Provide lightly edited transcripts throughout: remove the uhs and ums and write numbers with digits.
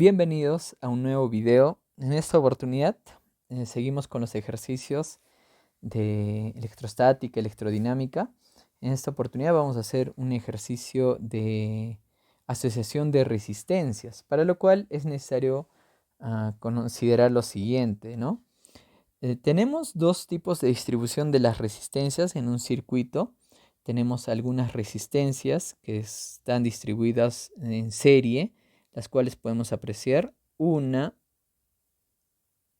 Bienvenidos a un nuevo video. En esta oportunidad seguimos con los ejercicios de electrostática, electrodinámica. En esta oportunidad vamos a hacer un ejercicio de asociación de resistencias, para lo cual es necesario considerar lo siguiente, ¿no? Tenemos dos tipos de distribución de las resistencias en un circuito. Tenemos algunas resistencias que están distribuidas en serie, las cuales podemos apreciar una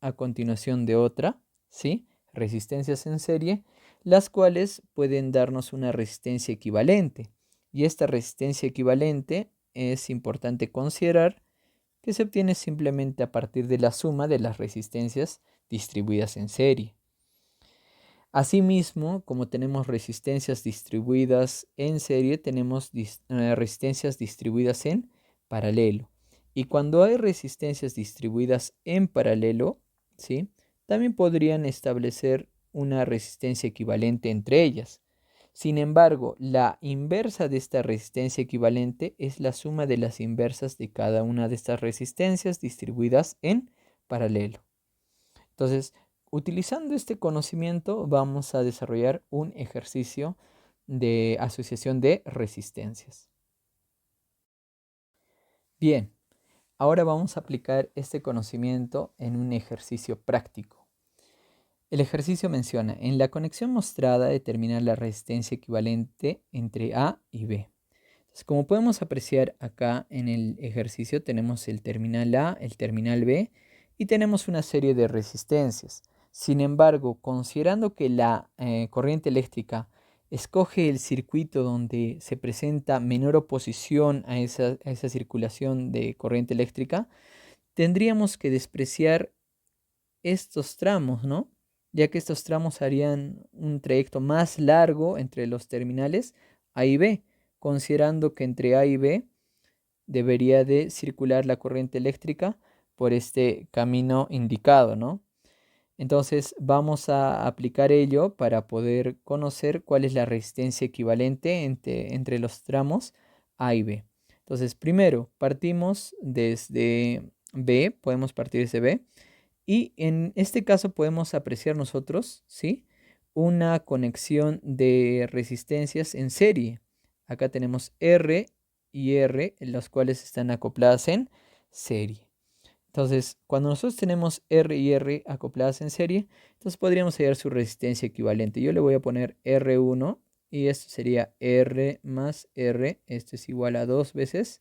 a continuación de otra, ¿sí? Resistencias en serie, las cuales pueden darnos una resistencia equivalente. Y esta resistencia equivalente es importante considerar que se obtiene simplemente a partir de la suma de las resistencias distribuidas en serie. Asimismo, como tenemos resistencias distribuidas en serie, tenemos resistencias distribuidas en paralelo. Y cuando hay resistencias distribuidas en paralelo, ¿sí?, también podrían establecer una resistencia equivalente entre ellas. Sin embargo, la inversa de esta resistencia equivalente es la suma de las inversas de cada una de estas resistencias distribuidas en paralelo. Entonces, utilizando este conocimiento, vamos a desarrollar un ejercicio de asociación de resistencias. Bien, ahora vamos a aplicar este conocimiento en un ejercicio práctico. El ejercicio menciona, en la conexión mostrada, determinar la resistencia equivalente entre A y B. Entonces, como podemos apreciar acá en el ejercicio, tenemos el terminal A, el terminal B y tenemos una serie de resistencias. Sin embargo, considerando que la corriente eléctrica escoge el circuito donde se presenta menor oposición a esa circulación de corriente eléctrica, tendríamos que despreciar estos tramos, ¿no? Ya que estos tramos harían un trayecto más largo entre los terminales A y B, considerando que entre A y B debería de circular la corriente eléctrica por este camino indicado, ¿no? Entonces vamos a aplicar ello para poder conocer cuál es la resistencia equivalente entre los tramos A y B. Entonces primero partimos desde B, podemos partir desde B. Y en este caso podemos apreciar nosotros, ¿sí?, una conexión de resistencias en serie. Acá tenemos R y R, las cuales están acopladas en serie. Entonces, cuando nosotros tenemos R y R acopladas en serie, entonces podríamos hallar su resistencia equivalente. Yo le voy a poner R1 y esto sería R más R. Esto es igual a 2 veces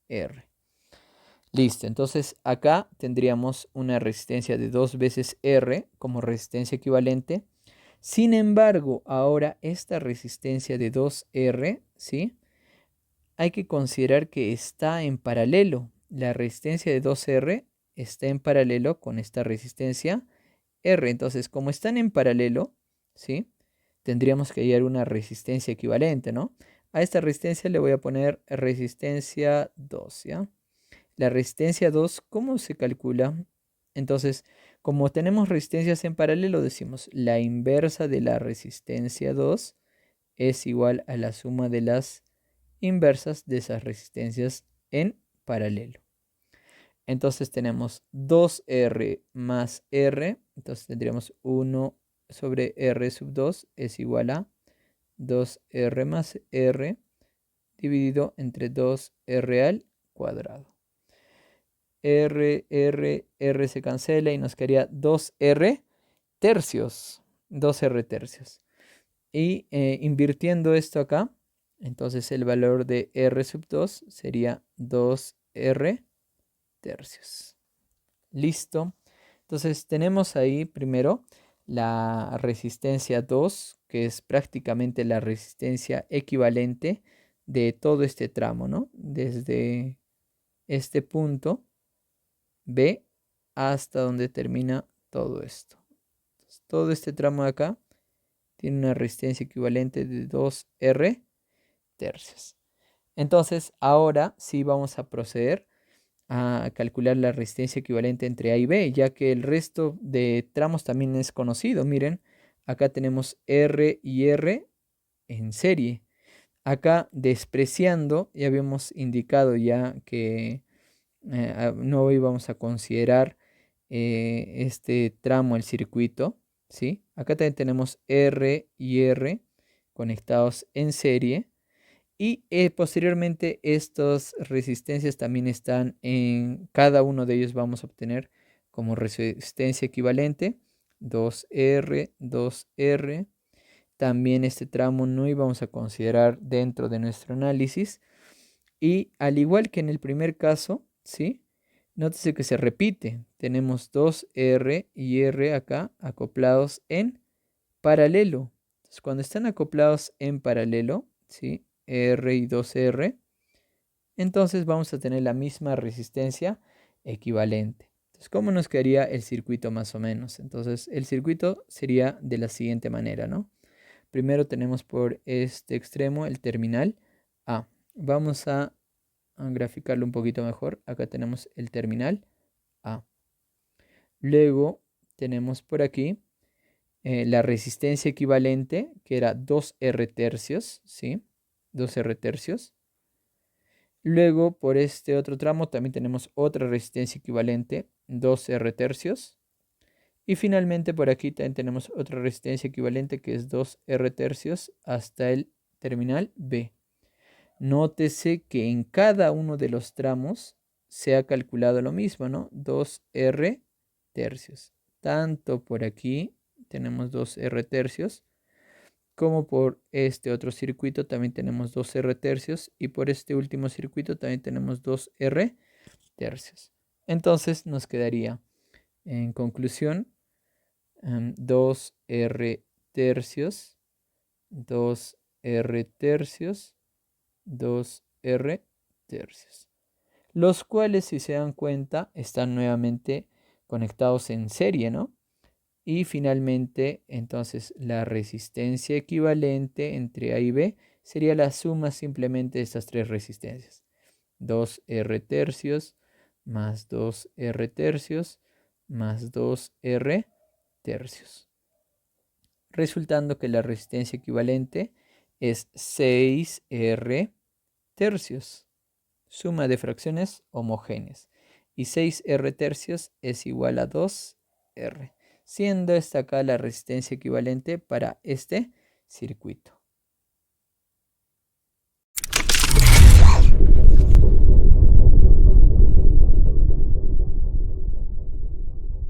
R. Listo, entonces acá tendríamos una resistencia de 2 veces R como resistencia equivalente. Sin embargo, ahora esta resistencia de 2R, ¿sí?, hay que considerar que está en paralelo. La resistencia de 2R está en paralelo con esta resistencia R. Entonces, como están en paralelo, ¿sí?, tendríamos que hallar una resistencia equivalente, ¿no? A esta resistencia le voy a poner resistencia 2, ¿ya? La resistencia 2, ¿cómo se calcula? Entonces, como tenemos resistencias en paralelo, decimos la inversa de la resistencia 2 es igual a la suma de las inversas de esas resistencias en paralelo. Entonces tenemos 2R más R, entonces tendríamos 1 sobre R sub 2 es igual a 2R más R dividido entre 2R al cuadrado. R se cancela y nos quedaría 2R tercios. 2R tercios. Y invirtiendo esto acá, entonces el valor de R sub 2 sería 2R tercios. Listo. Entonces tenemos ahí primero la resistencia 2, que es prácticamente la resistencia equivalente de todo este tramo, ¿no? Desde este punto B hasta donde termina todo esto. Entonces, todo este tramo de acá tiene una resistencia equivalente de 2R tercios. Entonces, ahora sí vamos a proceder a calcular la resistencia equivalente entre A y B, ya que el resto de tramos también es conocido. Miren, acá tenemos R y R en serie. Acá despreciando, ya habíamos indicado ya que no hoy vamos a considerar este tramo del circuito, ¿sí? Acá también tenemos R y R conectados en serie. Y posteriormente estas resistencias también están en cada uno de ellos vamos a obtener como resistencia equivalente 2R, 2R. También este tramo no íbamos a considerar dentro de nuestro análisis. Y al igual que en el primer caso, ¿sí? Nótese que se repite. Tenemos 2R y R acá acoplados en paralelo. Entonces, cuando están acoplados en paralelo, ¿sí? R y 2R, entonces vamos a tener la misma resistencia equivalente. Entonces, ¿cómo nos quedaría el circuito más o menos? Entonces, el circuito sería de la siguiente manera, ¿no? Primero tenemos por este extremo el terminal A. Vamos a graficarlo un poquito mejor. Acá tenemos el terminal A. Luego tenemos por aquí la resistencia equivalente, que era 2R tercios, ¿sí? 2R tercios. Luego, por este otro tramo, también tenemos otra resistencia equivalente, 2R tercios. Y finalmente, por aquí también tenemos otra resistencia equivalente, que es 2R tercios, hasta el terminal B. Nótese que en cada uno de los tramos se ha calculado lo mismo, ¿no? 2R tercios. Tanto por aquí tenemos 2R tercios, como por este otro circuito también tenemos 2R tercios, y por este último circuito también tenemos 2R tercios. Entonces nos quedaría, en conclusión, 2R tercios, 2R tercios, 2R tercios, los cuales, si se dan cuenta, están nuevamente conectados en serie, ¿no? Y finalmente, entonces, la resistencia equivalente entre A y B sería la suma simplemente de estas tres resistencias. 2R tercios más 2R tercios más 2R tercios. Resultando que la resistencia equivalente es 6R tercios. Suma de fracciones homogéneas. Y 6R tercios es igual a 2R, siendo esta acá la resistencia equivalente para este circuito.